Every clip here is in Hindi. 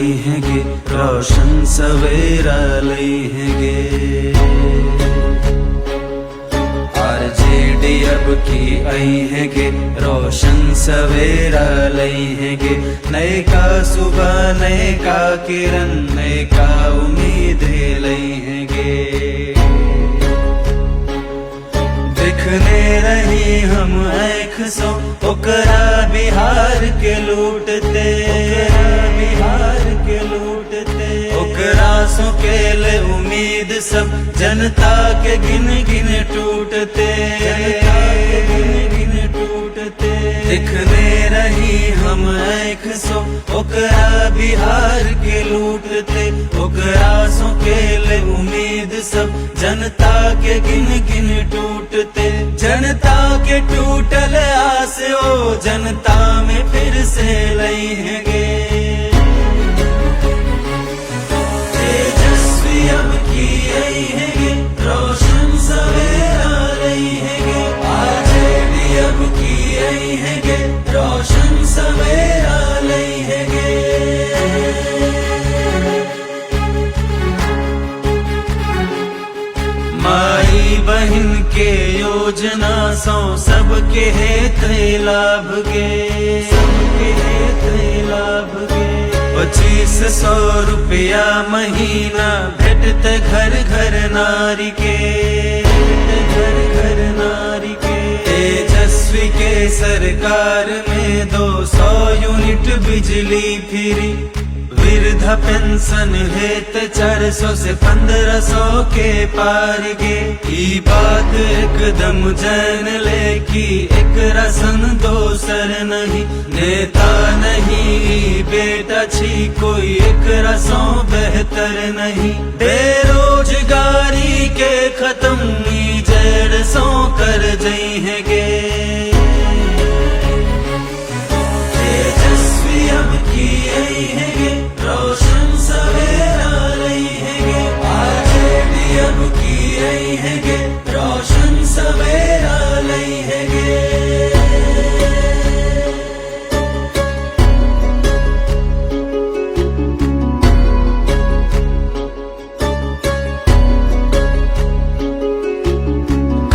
आई हैगे, रोशन सवेरा लई हैगे। आरजेडी अब की आई हैगे, रोशन सवेरा लई हैगे। नए का सुबह, नए का किरण, नए का उम्मीद लई हैगे। दिखने रही हम एक सौ ओकरा बिहार के लूटते, बिहार के लूटते। ओकरा सो के ले उम्मीद सब जनता के गिन गिन टूटते, गिन गिन टूटते। दिखने रही हम एक सौ ओकरा बिहार के लूटते। ओकरा सो के ले उम्मीद सब जनता के गिन गिन टूटते। जनता के टूटल आस ओ जनता में फिर से लई हैगे। तेजस्वी अब की आई हैगे, रोशन सवेरा लई हैगे। आरजेडी अब की आई हैगे, रोशन सवेरा लई हैगे। माई बहन के योजना सौ सबके हेत लाभ गे, सबके हेत लाभ गे। 2500 रुपया महीना भेटते घर घर नारी के, घर घर नारी के। तेजस्वी के सरकार में 200 यूनिट बिजली फ्री। वृद्धा पेंशन हेत 400 से 1500 के पार गे। ई बात एकदम जान ले कि एक रसन दोसर नहीं। नेता नहीं बेटा छी कोई एक रसों बेहतर नहीं। बेरोजगारी के खत्म ई जड़ सो कर जई हैगे। तेजस्वी अब की आई हैगे, रोशन सवेरा लई हैगे। आरजेडी अब की आई हैगे, रोशन सवेरा लई हैगे।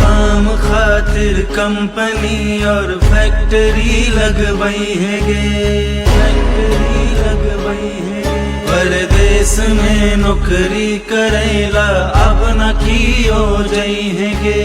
काम खातिर कंपनी और फैक्ट्री लगवाई हैगे, फैक्ट्री लगवाई हैगे। परदेश में नौकरी करेला अब न कियो जई हैगे,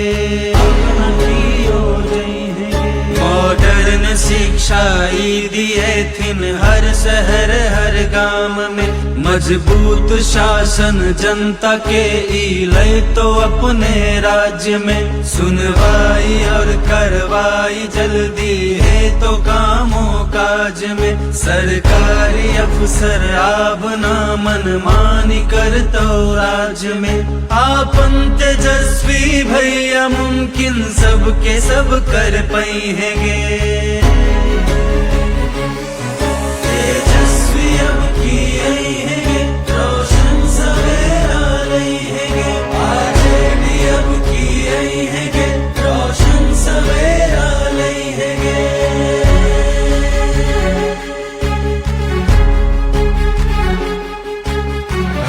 अब न कियो जई हैगे। मॉडर्न शिक्षा ई दिए थिन हर शहर हर गांव में। मजबूत शासन जनता के ई लय तो अपने राज्य में। सुनवाई और करवाई जल्दी है तो कामों काज में। सरकारी अफसर आप ना मनमानी कर तो राज्य में। आपन तेजस्वी भैया मुमकिन सबके सब कर पाई हैगे। तेजस्वी अब की आई हैगे, रोशन सवेरा लई हैगे। आरजेडी अब की आई हैगे, रोशन सवेरा लई हैगे।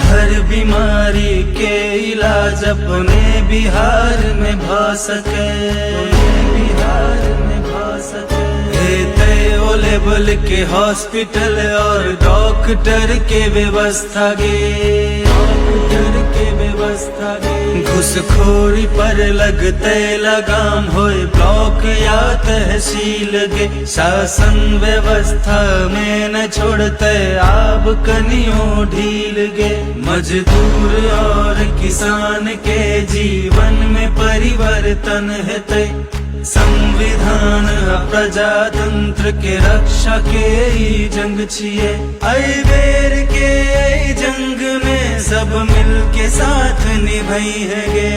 हर बीमारी के इलाज अपने बिहार में भ सके, बिहार में भ सके। ओ लेवल के हॉस्पिटल और डॉक्टर के व्यवस्था गे, डॉक्टर के व्यवस्था गे। घुसखोरी पर लगते लगाम होए ब्लॉक या तहसील गे। शासन व्यवस्था में न छोड़ते आब कनियो ढील गे। मजदूर और किसान के जीवन में परिवर्तन हेतै। संविधान प्रजातंत्र के रक्षा के ई जंग छिए। आई बेर के ई जंग में सब मिल के साथ निभाई हैगे।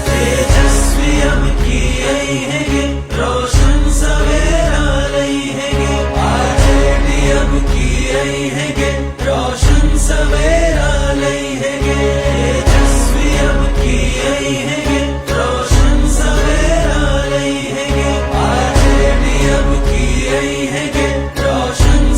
तेजस्वी अब की आई हैगे, रोशन सवेरा लई हैगे। आरजेडी अब की आई हैगे, रोशन सवेरा लई हैगे। तेजस्वी अब की आई हैगे, रोशन सवेरा लई हैगे। आरजेडी अब की आई हैगे, रोशन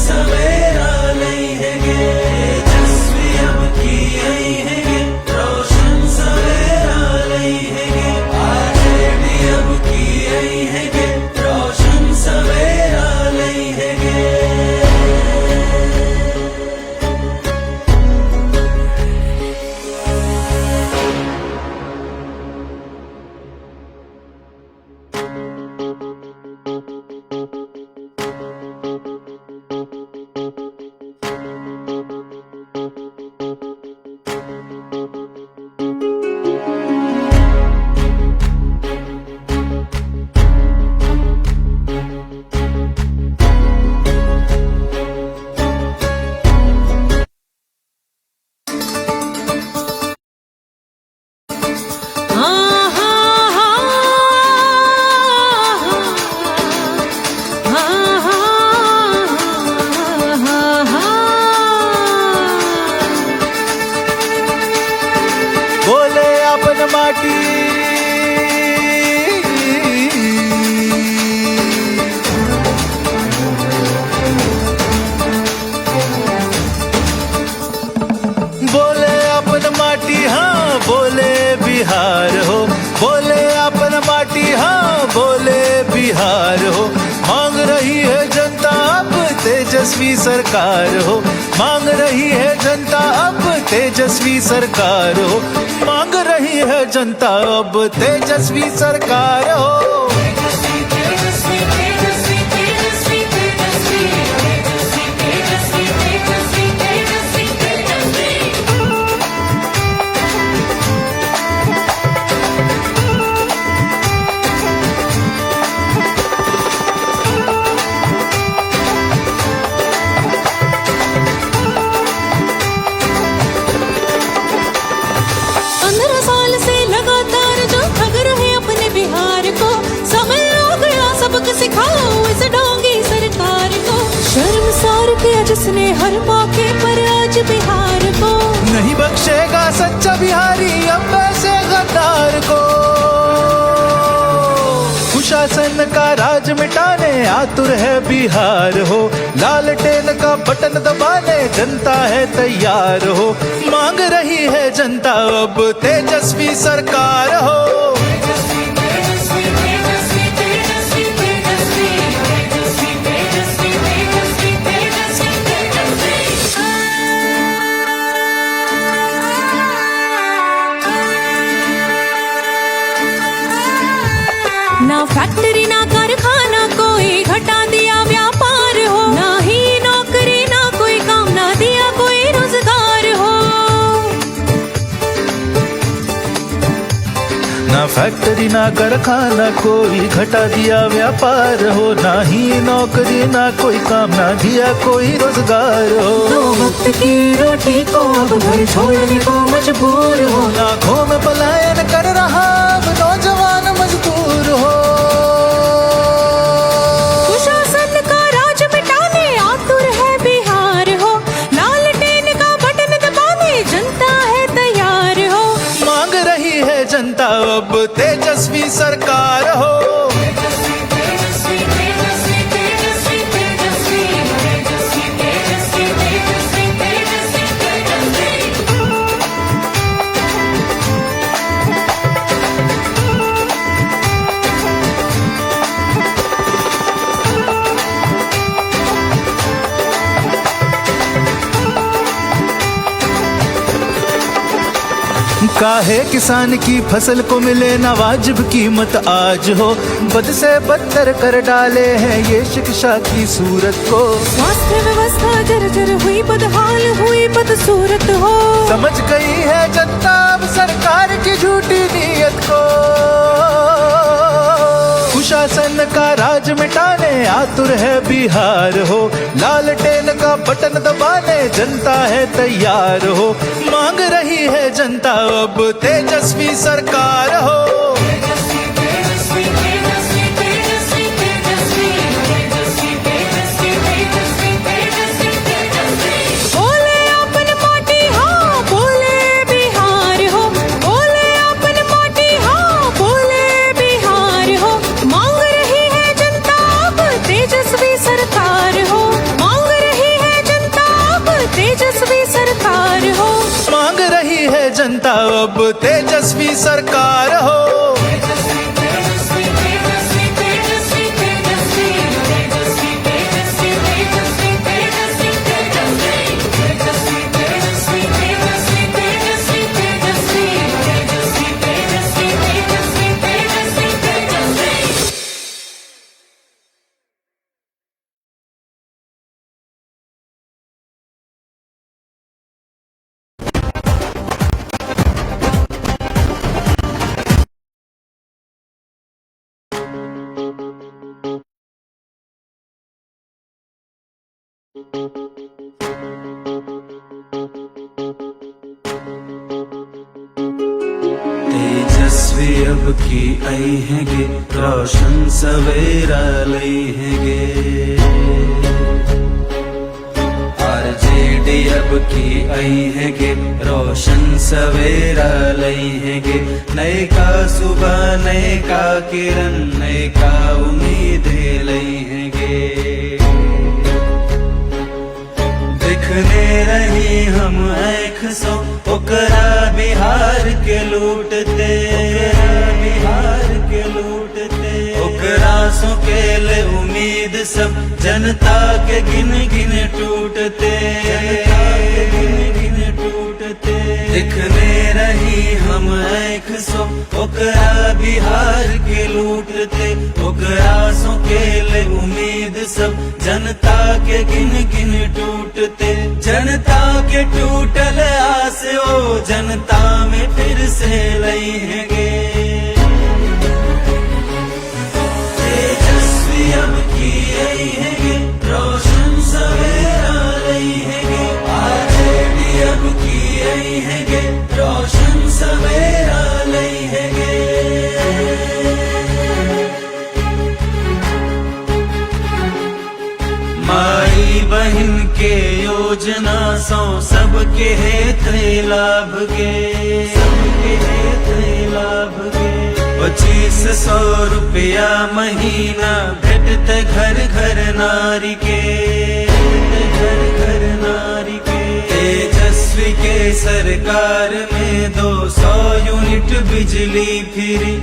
तेजस्वी सरकार हो। मांग रही है जनता अब तेजस्वी सरकार हो। मांग रही है जनता अब तेजस्वी सरकार हो। सिखाओ इस ढोंगी सरकार को, शर्मसार किया जिसने हर मौके पर आज बिहार को। नहीं बख्शेगा सच्चा बिहारी अब ऐसे गद्दार को। कुशासन का राज मिटाने आतुर है बिहार हो। लालटेन का बटन दबाने जनता है तैयार हो। मांग रही है जनता अब तेजस्वी सरकार हो। ना फैक्ट्री ना कारखाना कोई घटा दिया व्यापार हो, ना ही नौकरी ना कोई काम ना दिया कोई रोजगार हो। ना फैक्ट्री ना कारखाना कोई घटा दिया व्यापार हो, ना ही नौकरी ना कोई काम ना दिया कोई रोजगार हो। दो वक्त की रोटी को अब घर छोड़ने को मजबूर हो। लाखों में पलायन कर रहा अब नौजवान मजदूर हो। कुशासन का राज मिटाने आतुर है बिहार हो। लालटेन का बटन दबाने जनता है तैयार हो। मांग रही है जनता अब तेजस्वी सरकार हो। काहे किसान की फसल को मिले ना वाजिब कीमत आज हो। बद से बदतर कर डाले हैं ये शिक्षा की सूरत को। स्वास्थ्य व्यवस्था जर्जर हुई बदहाल हुई बदसूरत हो। समझ गई है जनता अब सरकार की झूठी नीयत को। कुशासन का राज मिटाने आतुर है बिहार हो। लालटेन का बटन दबाने जनता है तैयार हो। मांग रही है जनता अब तेजस्वी सरकार हो। जनता अब तेजस्वी सरकार हो। तेजस्वी अब की आई हैगे रोशन सवेरा लई हैगे। आरजेडी अब की आई हैगे रोशन सवेरा लई हैगे। नए का सुबह नए का किरण नए का उम्मीद लई हैगे। दिखने रही हम आँख सो ओकरा बिहार के लूटते, बिहार के लूटते। ओकरा सो के ले उम्मीद सब जनता के गिन गिन टूटते, टूटते दिखने रही हम एक सो ओकरा बिहार के लूटते, ओकरा सो के ले उम्मीद सब जनता के गिन गिन टूटते, जनता के टूटल आस ओ जनता में फिर से लई है गे, तेजस्वी अब की आई है गे, रोशन सवेरा लई है गे, आरजेडी अब की आई है गे, रोशन सवेरा लई है गे। माई बहन के योजना सो सबके हेत लाभ गे, सबके हेत लाभ गे, 2500 रुपया महीना भेटते घर घर नारी के, घर घर नारी के, तेजस्वी के सरकार में 200 यूनिट बिजली फ्री,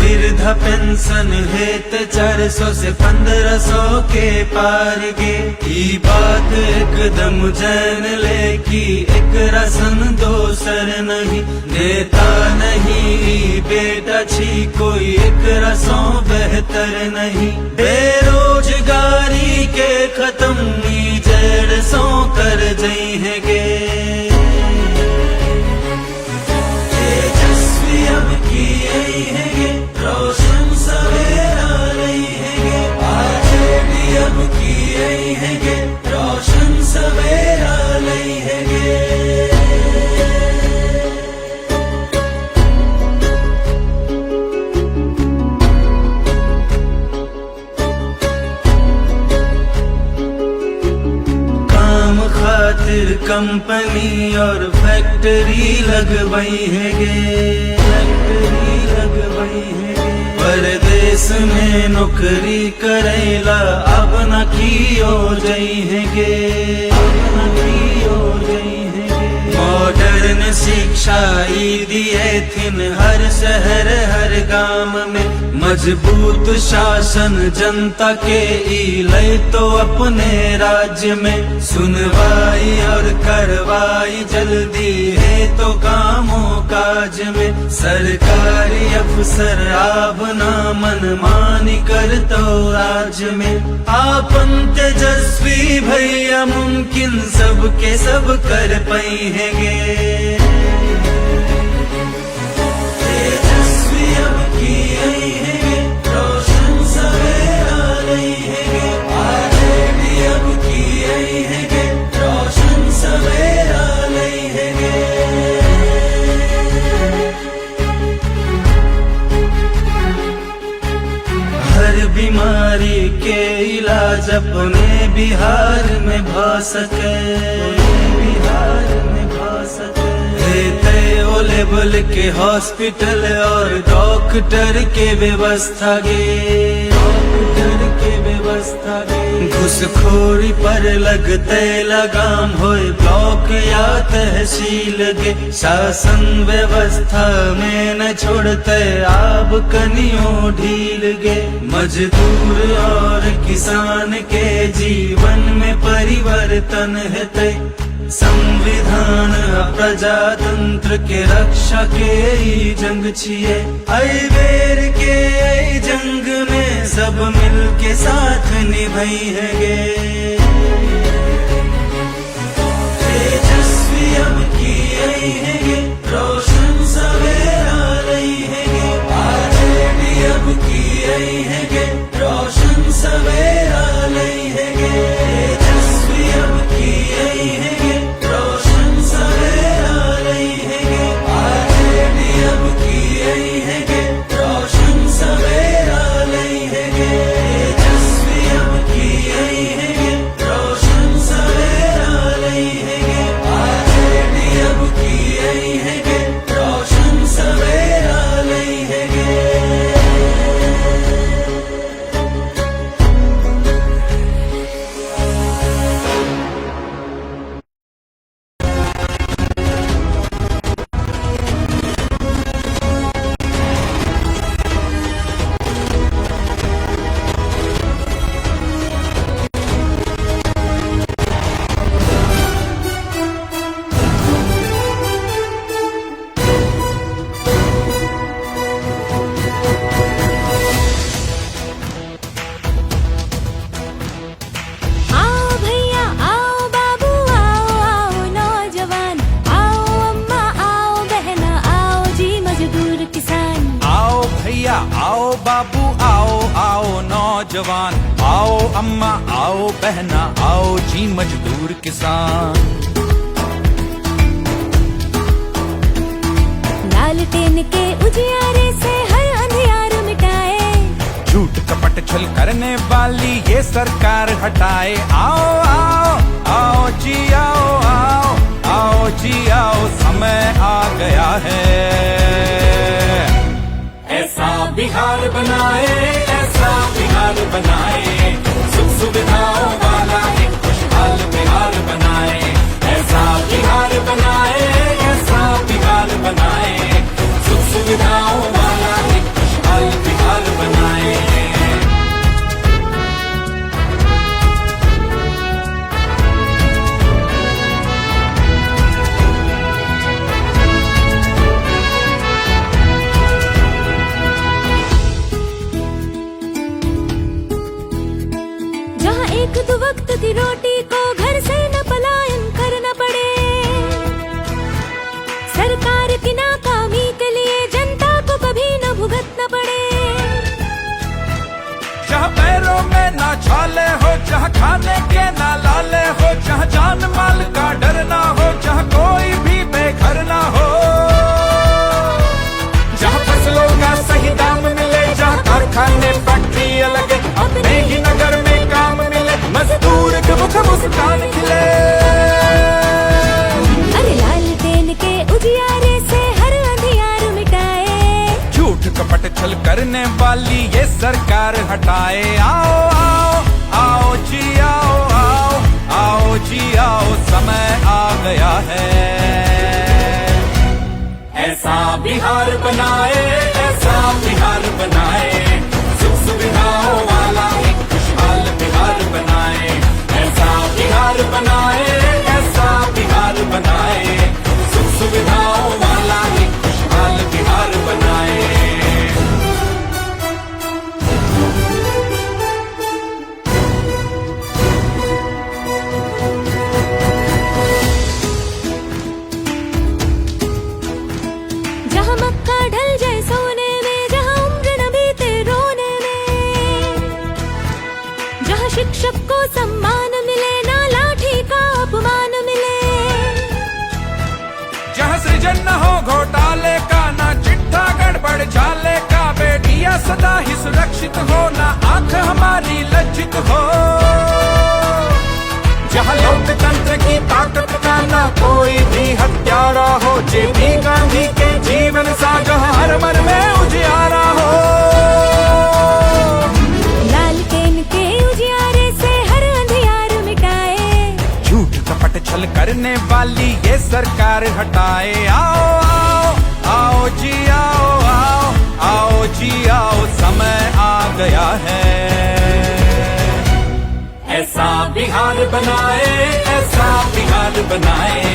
वृद्धा पेंशन हेत 400 से 1500 के पार गे, ई बात एकदम जान ले कि एक रसन दोसर नहीं, नेता नहीं बेटा छी कोई एक रसों बेहतर नहीं, बेरोजगारी के खत्म ई जड़ सो कर जई है गे, तेजस्वी अब की आई है गे, रोशन सवेरा लई है गे, आरजेडी अब की आई है गे, रोशन सवेरा लई है गे। काम खातिर कंपनी और फैक्ट्री लगवाई है गे, फैक्ट्री लगवाई है गे, परदेश में नौकरी करेला अब न कियो जई है गे, अब न कियो जई है गे, मॉडर्न शिक्षा ई दिए थिन हर शहर हर गांव में, मजबूत शासन जनता के ई लय तो अपने राज्य में, सुनवाई और करवाई जल्दी है तो कामों काज में, सरकारी अफसर आप ना मनमानी कर तो राज्य में, आपन तेजस्वी भैया मुमकिन सबके सब कर पाई है गे, तेजस्वी अब की आई है गे, रोशन सवेरा लई है गे, आरजेडी अब की आई है गे, रोशन सवेरा लई है गे। हर बीमारी के इलाज अपने बिहार में भा सके, बिहार में भा सके, ओ लेवल के हॉस्पिटल और डॉक्टर के व्यवस्था गे, डॉक्टर के व्यवस्था गे, घुसखोरी पर लगते लगाम होए ब्लॉक या तहसील गे, शासन व्यवस्था में न छोड़ते आब कनियों ढील गे, मजदूर और किसान के जीवन में परिवर्तन हेतै, संविधान प्रजातंत्र के रक्षा के ई जंग छिए, आई बेर के आई जंग में सब मिल के साथ निभाई है गे, तेजस्वी अब की आई है गे, रोशन सवेरा लई है गे, आरजेडी अब की आई है गे, रोशन सवेरा लई है गे, तेजस्वी अब की आई है गे, रोशन सवेरा लई है गे, आरजेडी अब की आई है गे, रोशन सवेरा लई है गे, तेजस्वी अब की आई है गे, नौजवान, आओ अम्मा आओ बहना आओ जी मजदूर किसान। लालटेन के उजियारे से हर अंधियार मिटाए, झूठ कपट छल करने वाली ये सरकार हटाए। आओ आओ आओ जी आओ आओ आओ जी आओ, समय आ गया है। ऐसा बिहार बनाए, ऐसा बिहार बनाए, सुख सुविधाओं वाला एक खुशहाल बिहार बनाए। ऐसा बिहार बनाए, ऐसा बिहार बनाए, सुख सुविधाओं वाला एक खुशहाल बिहार बनाए। जहाँ एक दो वक्त की रोटी को घर से न पलायन करना पड़े, सरकार की नाकामी के लिए जनता को कभी न भुगतना पड़े। जहाँ पैरों में ना छाले हो, जहाँ खाने के ना लाले हो, जहाँ जान माल का डर ना हो, जहाँ कोई भी बेघर ना हो, जहाँ फसलों का सही दाम मिले, जहाँ कारखाने फैक्ट्री लगे, अपने ही नगर में काम मिले, मजदूर के मुख मुस्कान खिले। अरे लालटेन के उजियारे से हर अंधियार मिटाए, झूठ कपट छल करने वाली ये सरकार हटाए। आओ आओ आओ जी आओ आओ आओ जी आओ, समय आ गया है। ऐसा बिहार बनाए, ऐसा बिहार बनाए, सुख सुविधाओं वाला एक खुशहाल बिहार बनाए। ऐसा बिहार बनाए, ऐसा बिहार बनाए, सुख सुविधाओं वाला एक खुशहाल बिहार बनाए। जहाँ मक्का ढल जाए सोने में, जहाँ उम्र न बीते रोने में, जहाँ शिक्षक को सम्मान मिले ना लाठी का अपमान मिले, जहाँ सृजन न हो घोटाले का, ना चिट्ठा गड़बड़ झाले का, बेटियां सदा ही सुरक्षित हो, ना आंख हमारी लज्जित हो, जहाँ लोकतंत्र की ताकत का ना कोई भी हत्यारा हो, जेपी गांधी के जीवन सागर हर मन में उजियारा हो। लालटेन के उजियारे से हर अंधियार मिटाए, झूठ कपट छल करने वाली ये सरकार हटाए। आओ आओ आओ जी आओ आओ आओ जी आओ, समय आ गया है। ऐसा बिहार बनाए, ऐसा बिहार बनाए,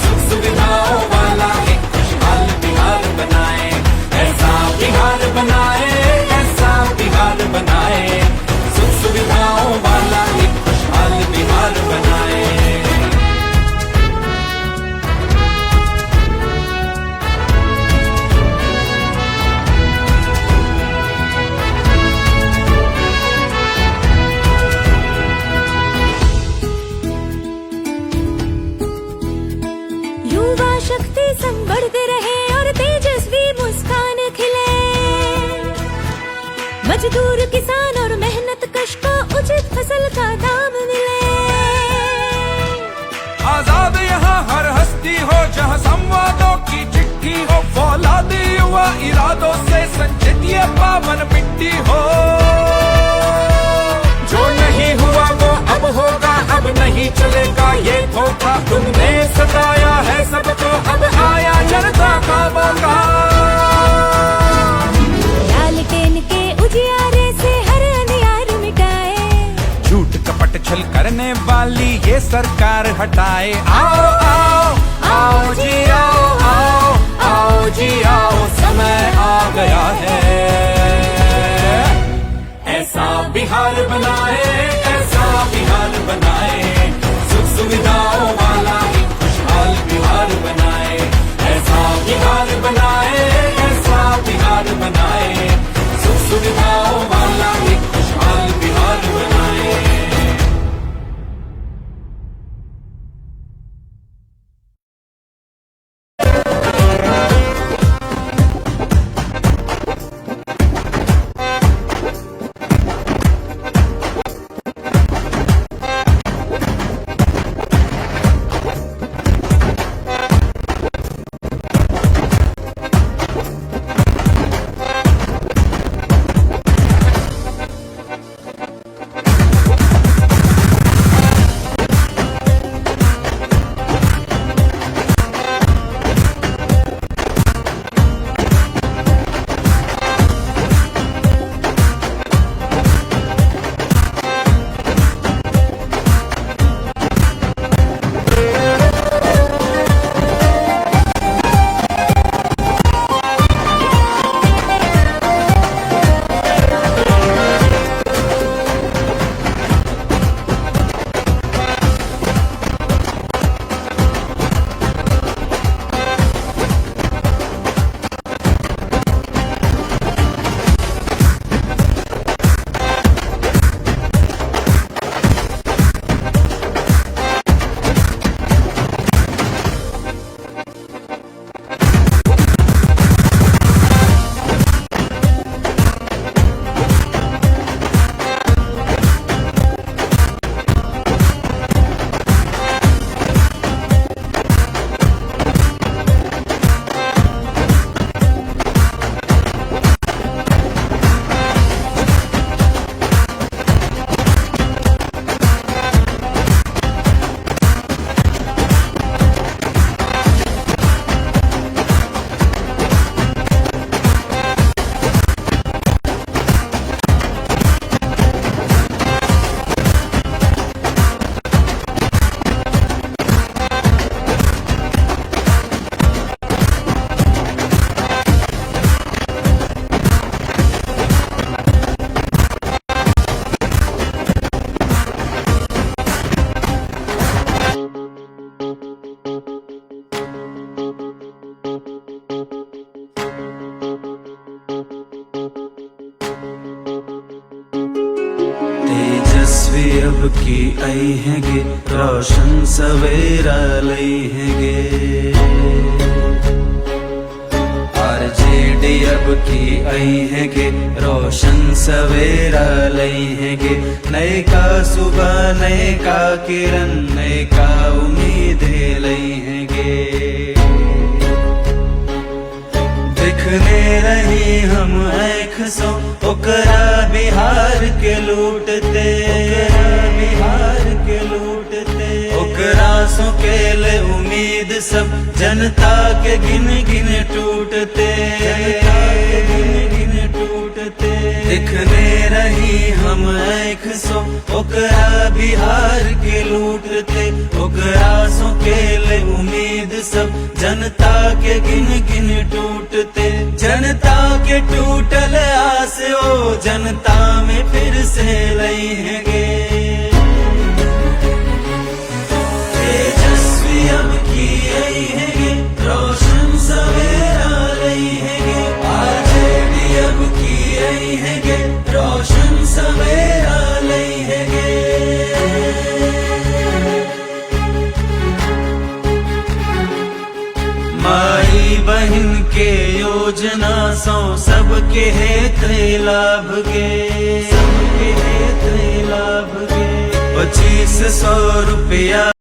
सुख सुविधाओं वाला एक खुशहाल बिहार बनाए। ऐसा बिहार बनाए, ऐसा बिहार बनाए, सुख सुविधाओं वाला एक खुशहाल बिहार बनाए। युवा शक्ति संग बढ़ते रहे और तेजस्वी मुस्कान खिले, मजदूर किसान और मेहनत कश को उचित फसल का दाम मिले। आजाद यहाँ हर हस्ती हो, जहाँ संवादों की चिट्ठी हो, फौलादी युवा इरादों से संचित ये पावन मिट्टी हो। जो नहीं हुआ वो अब होगा, अब नहीं चलेगा ये धोखा, तुमने सताया है सबको, अब आया जनता का मौका। लालटेन के उजियारे से हर अंधियार मिटाए, झूठ कपट छल करने वाली ये सरकार हटाए। आओ आओ आओ जी आओ आओ आओ जी आओ, समय आ गया है। ऐसा बिहार बनाए, ऐसा बिहार बनाए, सुख सुविधाओं वाला एक खुशहाल बिहार बनाए। ऐसा बिहार बनाए, ऐसा बिहार बनाए, सुख सुविधाओं वाला एक खुशहाल अब की आई हैगे रोशन सवेरा लई हैगे आरजेडी अब की आई हैगे रोशन सवेरा लई हैगे नए का सुबह नए का किरण नए का उम्मीद लई हैगे दिखने रही हम आँख सो ओकरा बिहार के लूटते बिहार के लूटते ओकरा सो के ले उम्मीद सब जनता के गिन गिन टूटते गिन गिन टूटते दिखने रही हम आँख सो ओकरा बिहार के लूटते ओकरा सो के ले उम्मीद सब जनता के गिन गिन टूटते जनता के टूटल आस ओ जनता में फिर से लई हैगे तेजस्वी अब की आई हैगे रोशन सवेरा लई हैगे आरजेडी अब की आई हैगे रोशन सवेरा लई हैगे माई बहन के योजना सौ सबके हेत लाभ गे सबके हेत लाभ गे 2500 रुपया